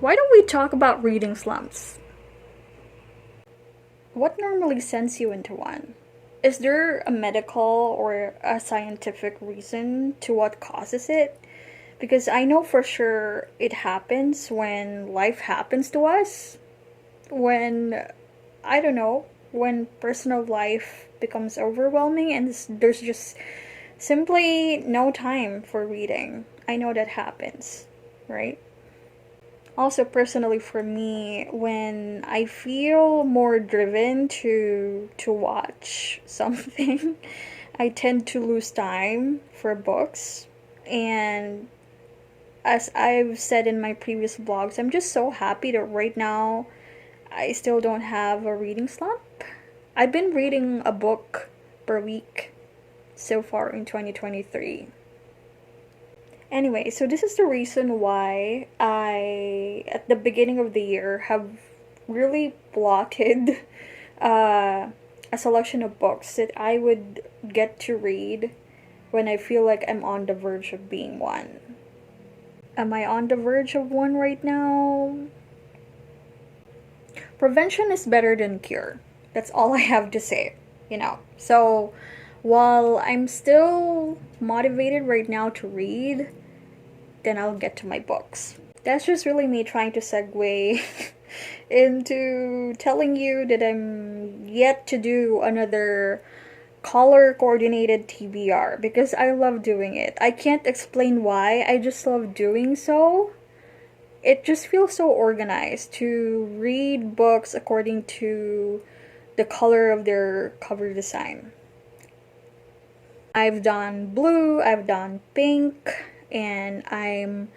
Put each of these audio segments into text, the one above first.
why don't we talk about reading slumps? What normally sends you into one? Is there a medical or a scientific reason to what causes it? Because I know for sure it happens when life happens to us. When, I don't know, when personal life becomes overwhelming and there's just simply no time for reading. I know that happens, right? Also, personally for me, when I feel more driven to watch something, I tend to lose time for books. And as I've said in my previous vlogs, I'm just so happy that right now I still don't have a reading slump. I've been reading a book per week so far in 2023. Anyway, so this is the reason why I, at the beginning of the year, have really plotted a selection of books that I would get to read when I feel like I'm on the verge of being one. Am I on the verge of one right now? Prevention is better than cure. That's all I have to say, you know. So, while I'm still motivated right now to read, then I'll get to my books. That's just really me trying to segue into telling you that I'm yet to do another color coordinated TBR because I love doing it. I can't explain why, I just love doing so. It just feels so organized to read books according to the color of their cover design. I've done blue, I've done pink, and I'm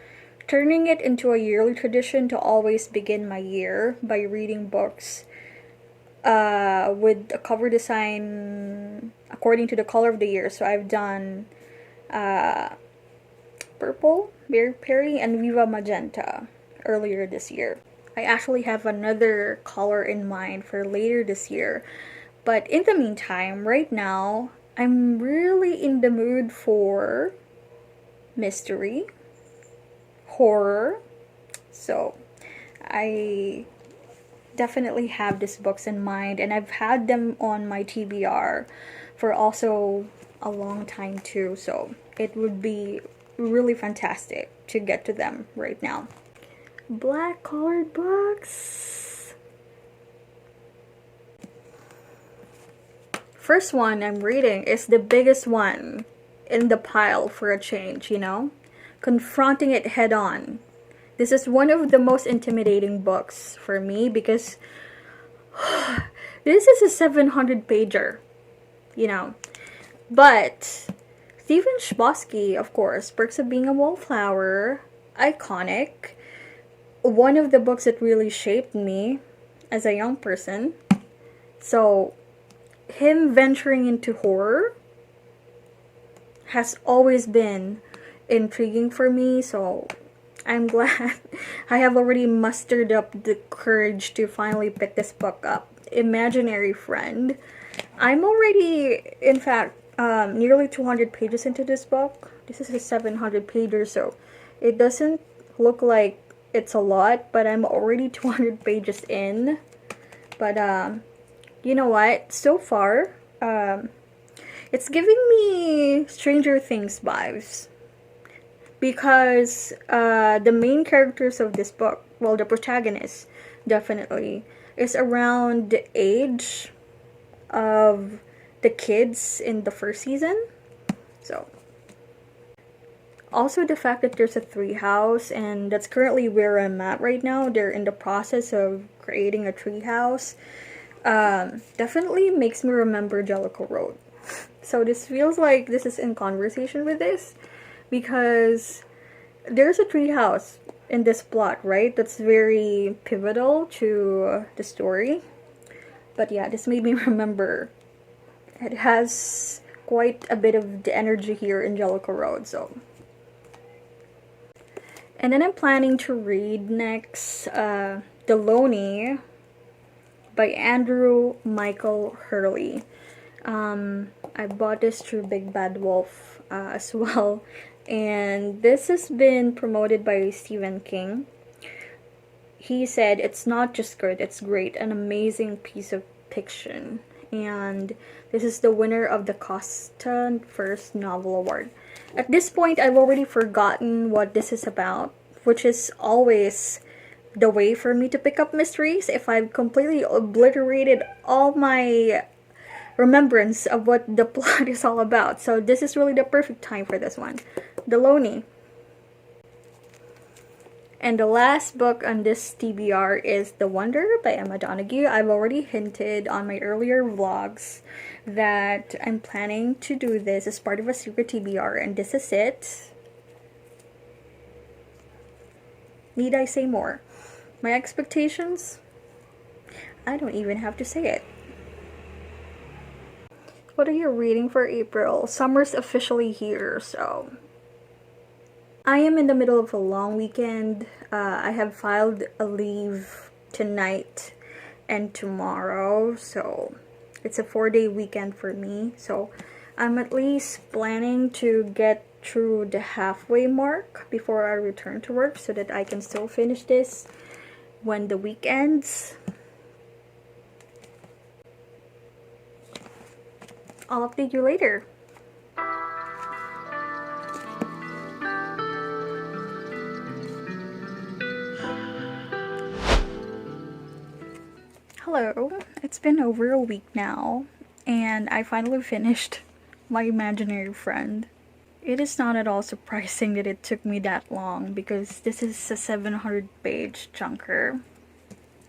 turning it into a yearly tradition to always begin my year by reading books with a cover design according to the color of the year. So I've done purple, berry, and viva magenta earlier this year. I actually have another color in mind for later this year. But in the meantime, right now, I'm really in the mood for mystery, horror. So I definitely have these books in mind, and I've had them on my TBR for also a long time too. So it would be really fantastic to get to them right now. Black colored books. First one I'm reading is the biggest one in the pile for a change, you know? Confronting it head on. This is one of the most intimidating books for me because this is a 700 pager, you know. But Stephen Chbosky, of course, Perks of Being a Wallflower, iconic. One of the books that really shaped me as a young person. So, him venturing into horror has always been intriguing for me, so I'm glad I have already mustered up the courage to finally pick this book up. Imaginary Friend. I'm already, in fact, nearly 200 pages into this book. This is a 700 pager, so it doesn't look like it's a lot, but I'm already 200 pages in. But you know what? So far, it's giving me Stranger Things vibes. Because the main characters of this book, well, the protagonist, definitely, is around the age of the kids in the first season. So, also the fact that there's a tree house, and that's currently where I'm at right now. They're in the process of creating a tree house. Definitely makes me remember Jellicoe Road. So this feels like this is in conversation with this, because there's a tree house in this plot, right? That's very pivotal to the story. But yeah, this made me remember. It has quite a bit of the energy here in Jellicoe Road, so. And then I'm planning to read next The Loney by Andrew Michael Hurley. I bought this through Big Bad Wolf as well. And this has been promoted by Stephen King. he said it's not just good, it's great, an amazing piece of fiction. And this is the winner of the Costa First Novel Award. At this point, I've already forgotten what this is about, which is always the way for me to pick up mysteries if I've completely obliterated all my remembrance of what the plot is all about. So this is really the perfect time for this one. The Loney. And the last book on this TBR is The Wonder by Emma Donoghue. I've already hinted on my earlier vlogs that I'm planning to do this as part of a secret TBR, and this is it. Need I say more? My expectations? I don't even have to say it. What are you reading for April? Summer's officially here, so I am in the middle of a long weekend. I have filed a leave tonight and tomorrow, so it's a 4-day weekend for me. So I'm at least planning to get through the halfway mark before I return to work so that I can still finish this when the week ends. I'll update you later. Hello, it's been over a week now, and I finally finished My Imaginary Friend. It is not at all surprising that it took me that long because this is a 700-page chunker.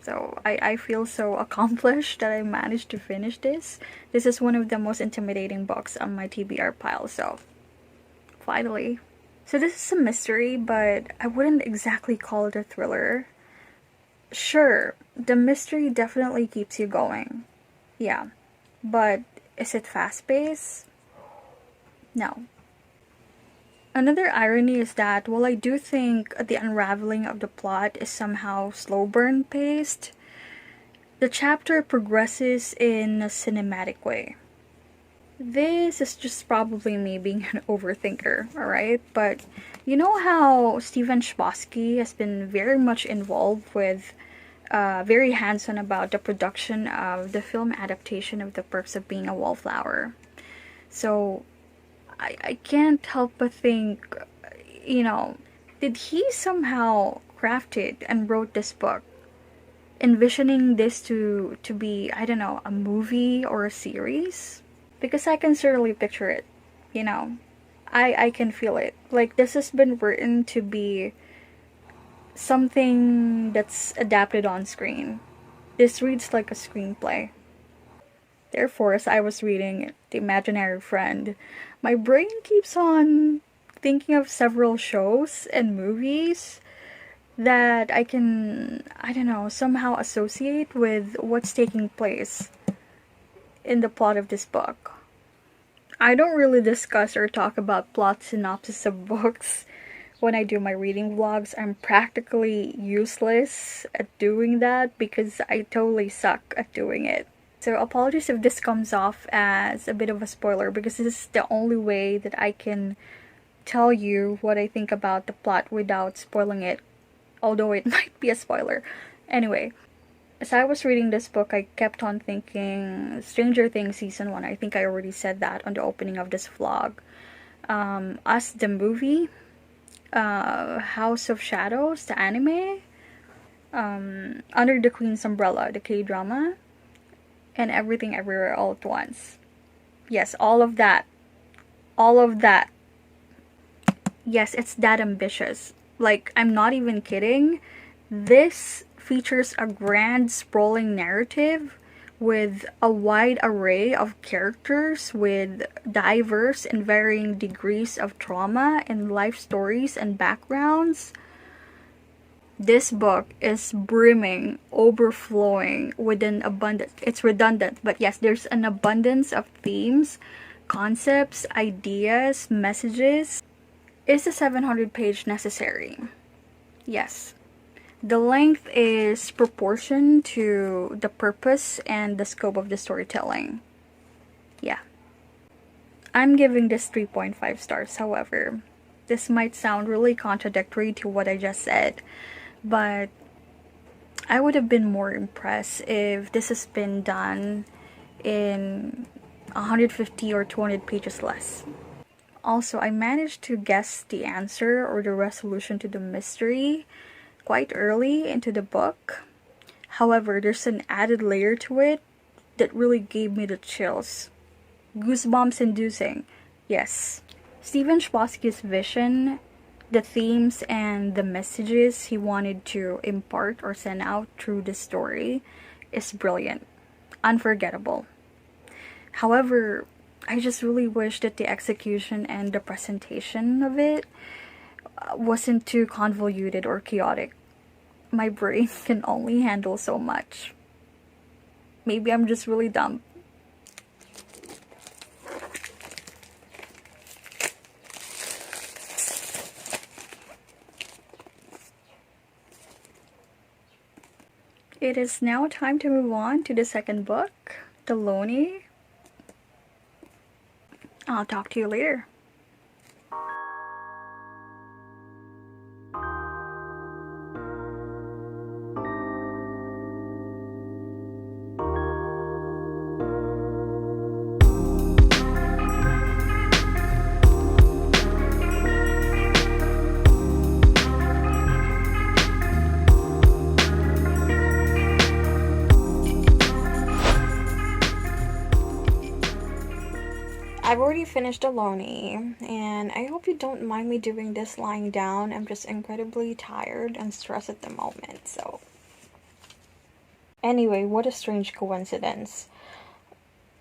So I feel so accomplished that I managed to finish this. This is one of the most intimidating books on my TBR pile, so finally. So this is a mystery, but I wouldn't exactly call it a thriller. Sure, the mystery definitely keeps you going. Yeah, but is it fast-paced? No. Another irony is that while I do think the unraveling of the plot is somehow slow burn paced, the chapter progresses in a cinematic way. This is just probably me being an overthinker, alright? But you know how Steven Chbosky has been very much involved with, very hands-on about the production of the film adaptation of The Perks of Being a Wallflower. So I can't help but think, did he somehow crafted and wrote this book, envisioning this to be, I don't know, a movie or a series? Because I can certainly picture it, I can feel it. Like, this has been written to be something that's adapted on screen. This reads like a screenplay. Therefore, as I was reading The Imaginary Friend, my brain keeps on thinking of several shows and movies that I can, I don't know, somehow associate with what's taking place in the plot of this book. I don't really discuss or talk about plot synopsis of books when I do my reading vlogs. I'm practically useless at doing that because I totally suck at doing it. So apologies if this comes off as a bit of a spoiler, because this is the only way that I can tell you what I think about the plot without spoiling it, although it might be a spoiler. Anyway, as I was reading this book, I kept on thinking Stranger Things Season 1. I think I already said that on the opening of this vlog. Us, the movie, House of Shadows, the anime, Under the Queen's Umbrella, the K-drama, and Everything Everywhere All at Once. Yes, all of that. All of that. Yes, it's that ambitious. Like, I'm not even kidding. This features a grand, sprawling narrative with a wide array of characters with diverse and varying degrees of trauma and life stories and backgrounds. This book is brimming, overflowing with an abundance. It's redundant, but yes, there's an abundance of themes, concepts, ideas, messages. Is a 700-page necessary? Yes. The length is proportion to the purpose and the scope of the storytelling. Yeah. I'm giving this 3.5 stars, however. This might sound really contradictory to what I just said, but I would have been more impressed if this has been done in 150 or 200 pages less. Also, I managed to guess the answer or the resolution to the mystery quite early into the book. However, there's an added layer to it that really gave me the chills. Goosebumps inducing. Yes. Stephen Chbosky's vision, the themes, and the messages he wanted to impart or send out through the story is brilliant. Unforgettable. However, I just really wish that the execution and the presentation of it wasn't too convoluted or chaotic. My brain can only handle so much. Maybe I'm just really dumb. It is now time to move on to the second book, The Lonely. I'll talk to you later. I've already finished Alone, and I hope you don't mind me doing this lying down. I'm just incredibly tired and stressed at the moment, so. Anyway, what a strange coincidence.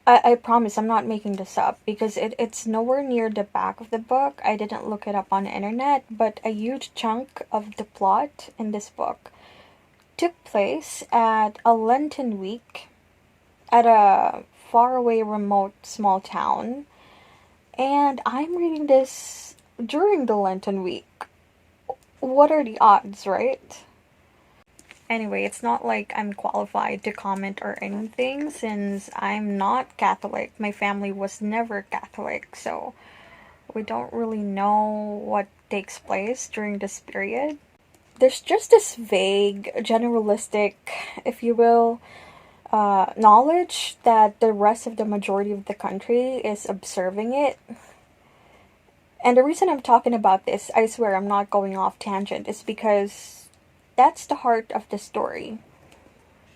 I promise I'm not making this up because it's nowhere near the back of the book. I didn't look it up on the internet, but a huge chunk of the plot in this book took place at a Lenten week at a faraway, remote, small town. And I'm reading this during the Lenten week. What are the odds, right? Anyway, it's not like I'm qualified to comment or anything since I'm not Catholic. My family was never Catholic, so we don't really know what takes place during this period. There's just this vague, generalistic, if you will, knowledge that the rest of the majority of the country is observing it. And the reason I'm talking about this, I swear I'm not going off tangent, is because that's the heart of the story.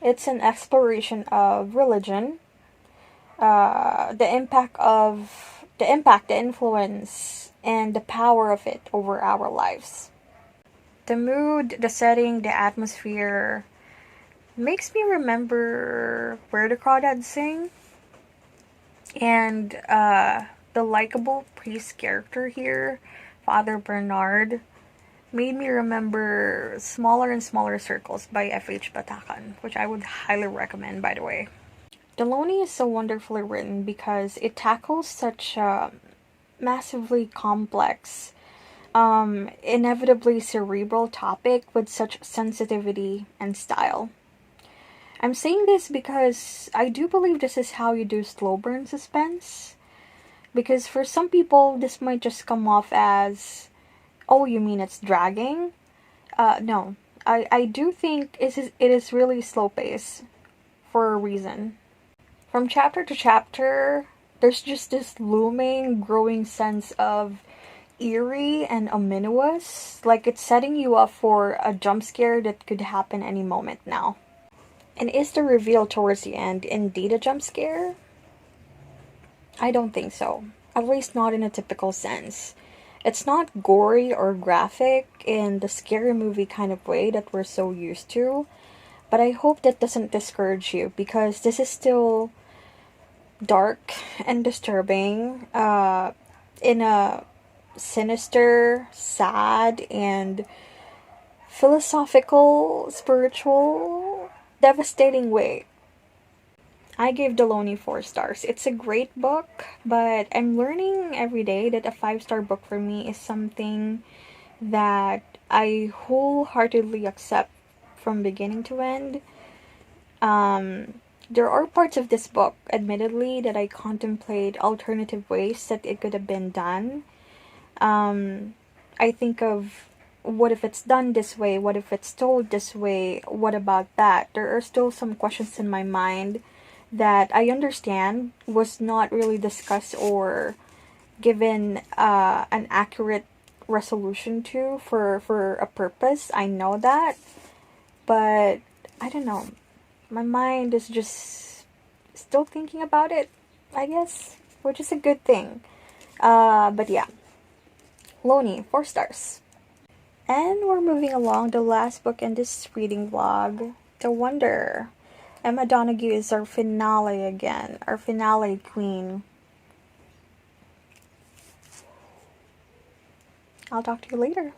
It's an exploration of religion, the impact, the influence, and the power of it over our lives. The mood, the setting, the atmosphere makes me remember Where the Crawdads Sing. And the likable priest character here, Father Bernard, made me remember Smaller and Smaller Circles by F.H. Batacan, which I would highly recommend, by the way. Deloni is so wonderfully written because it tackles such a massively complex, inevitably cerebral topic with such sensitivity and style. I'm saying this because I do believe this is how you do slow burn suspense. Because for some people, this might just come off as, oh, you mean it's dragging? No. I do think it is really slow pace for a reason. From chapter to chapter, there's just this looming, growing sense of eerie and ominous. Like it's setting you up for a jump scare that could happen any moment now. And is the reveal towards the end indeed a jump scare? I don't think so. At least not in a typical sense. It's not gory or graphic in the scary movie kind of way that we're so used to. But I hope that doesn't discourage you because this is still dark and disturbing in a sinister, sad, and philosophical, spiritual, devastating way. I gave Deloni 4 stars. It's a great book, but I'm learning every day that a 5-star book for me is something that I wholeheartedly accept from beginning to end. There are parts of this book, admittedly, that I contemplate alternative ways that it could have been done. I think of what if it's done this way? What if it's told this way? What about that? There are still some questions in my mind that I understand was not really discussed or given an accurate resolution to for a purpose. I know that, but I don't know. My mind is just still thinking about it, I guess, which is a good thing. But yeah, Loney, 4 stars. And we're moving along. The last book in this reading vlog, The Wonder. Emma Donoghue is our finale again, our finale queen. I'll talk to you later.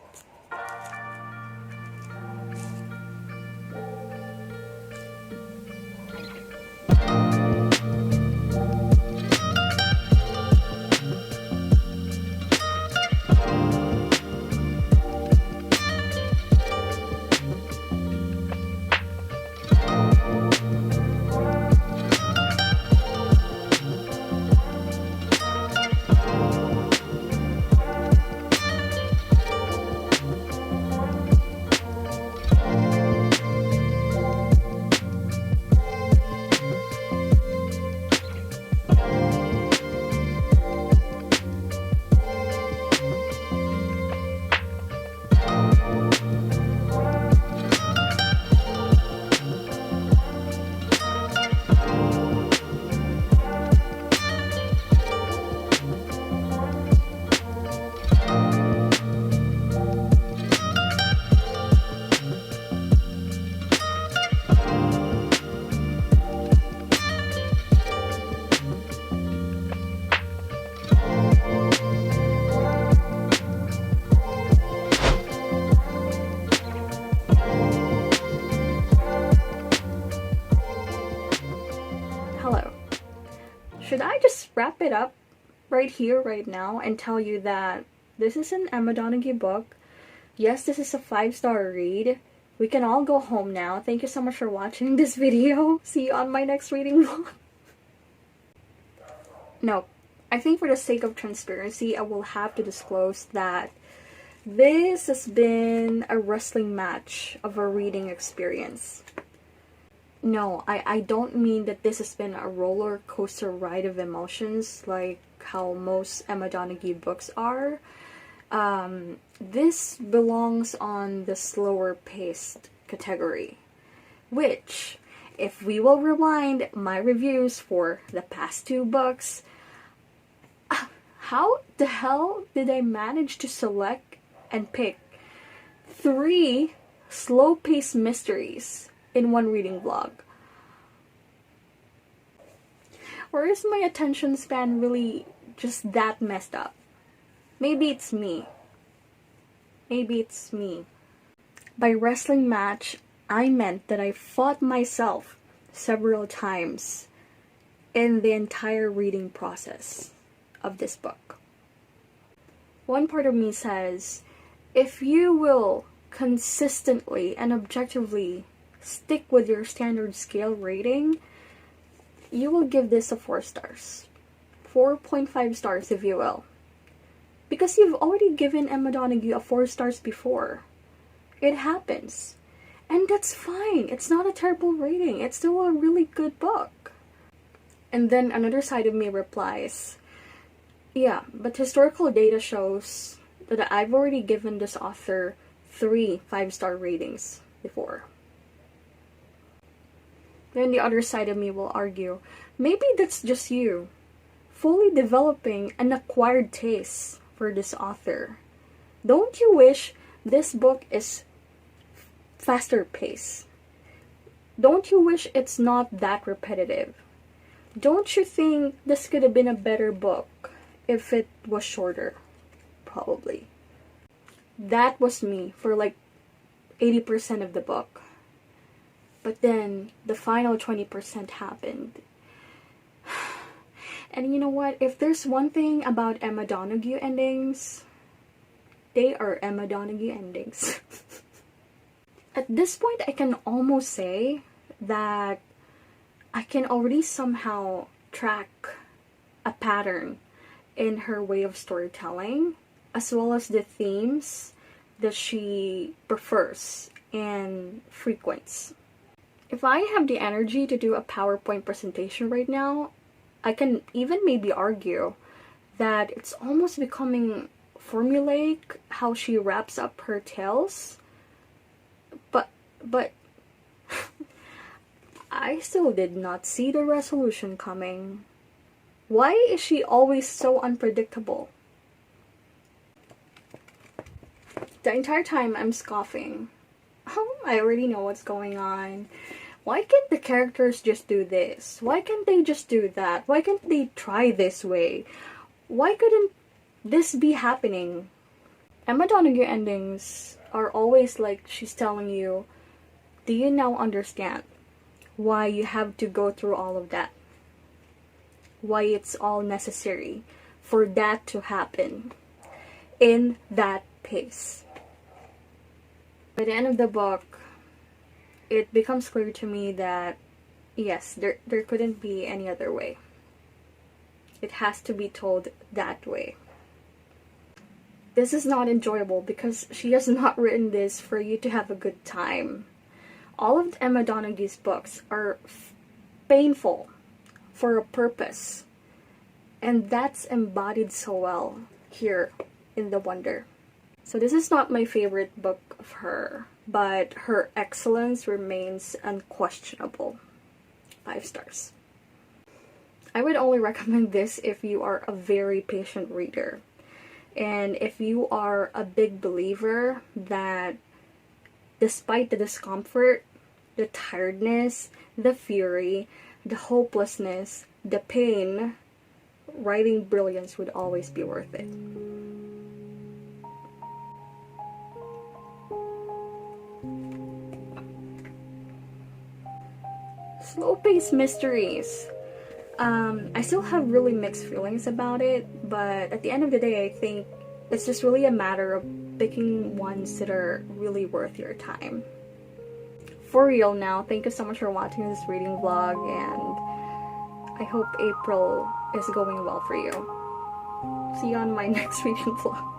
Hello. Should I just wrap it up right here, right now, and tell you that this is an Emma Donoghue book? Yes, this is a 5-star read. We can all go home now. Thank you so much for watching this video. See you on my next reading vlog. No, I think for the sake of transparency, I will have to disclose that this has been a wrestling match of a reading experience. No, I don't mean that this has been a roller coaster ride of emotions like how most Emma Donoghue books are. This belongs on the slower paced category, which, if we will rewind my reviews for the past 2 books, how the hell did I manage to select and pick 3 slow-paced mysteries in one reading vlog? Or is my attention span really just that messed up? Maybe it's me. Maybe it's me. By wrestling match, I meant that I fought myself several times in the entire reading process of this book. One part of me says, if you will consistently and objectively stick with your standard scale rating, you will give this a 4 stars. 4.5 stars if you will. Because you've already given Emma Donoghue a 4 stars before. It happens. And that's fine. It's not a terrible rating. It's still a really good book. And then another side of me replies, yeah, but historical data shows that I've already given this author 3 5-star ratings before. Then the other side of me will argue, maybe that's just you, fully developing an acquired taste for this author. Don't you wish this book is faster paced? Don't you wish it's not that repetitive? Don't you think this could have been a better book if it was shorter? Probably. That was me for like 80% of the book. But then the final 20% happened. And you know what? If there's one thing about Emma Donoghue endings, they are Emma Donoghue endings. At this point, I can almost say that I can already somehow track a pattern in her way of storytelling, as well as the themes that she prefers and frequents. If I have the energy to do a PowerPoint presentation right now, I can even maybe argue that it's almost becoming formulaic how she wraps up her tales. But I still did not see the resolution coming. Why is she always so unpredictable? The entire time I'm scoffing. Oh, I already know what's going on. Why can't the characters just do this? Why can't they just do that? Why can't they try this way? Why couldn't this be happening? Emma Donoghue endings are always like she's telling you, do you now understand why you have to go through all of that? Why it's all necessary for that to happen in that pace. By the end of the book, it becomes clear to me that yes, there couldn't be any other way. It has to be told that way. This is not enjoyable because she has not written this for you to have a good time. All of Emma Donoghue's books are painful for a purpose. And that's embodied so well here in The Wonder. So this is not my favorite book of her, but her excellence remains unquestionable. 5 stars. I would only recommend this if you are a very patient reader. And if you are a big believer that despite the discomfort, the tiredness, the fury, the hopelessness, the pain, writing brilliance would always be worth it. Slow-paced mysteries. I still have really mixed feelings about it, but at the end of the day, I think it's just really a matter of picking ones that are really worth your time. For real now, thank you so much for watching this reading vlog, and I hope April is going well for you. See you on my next reading vlog.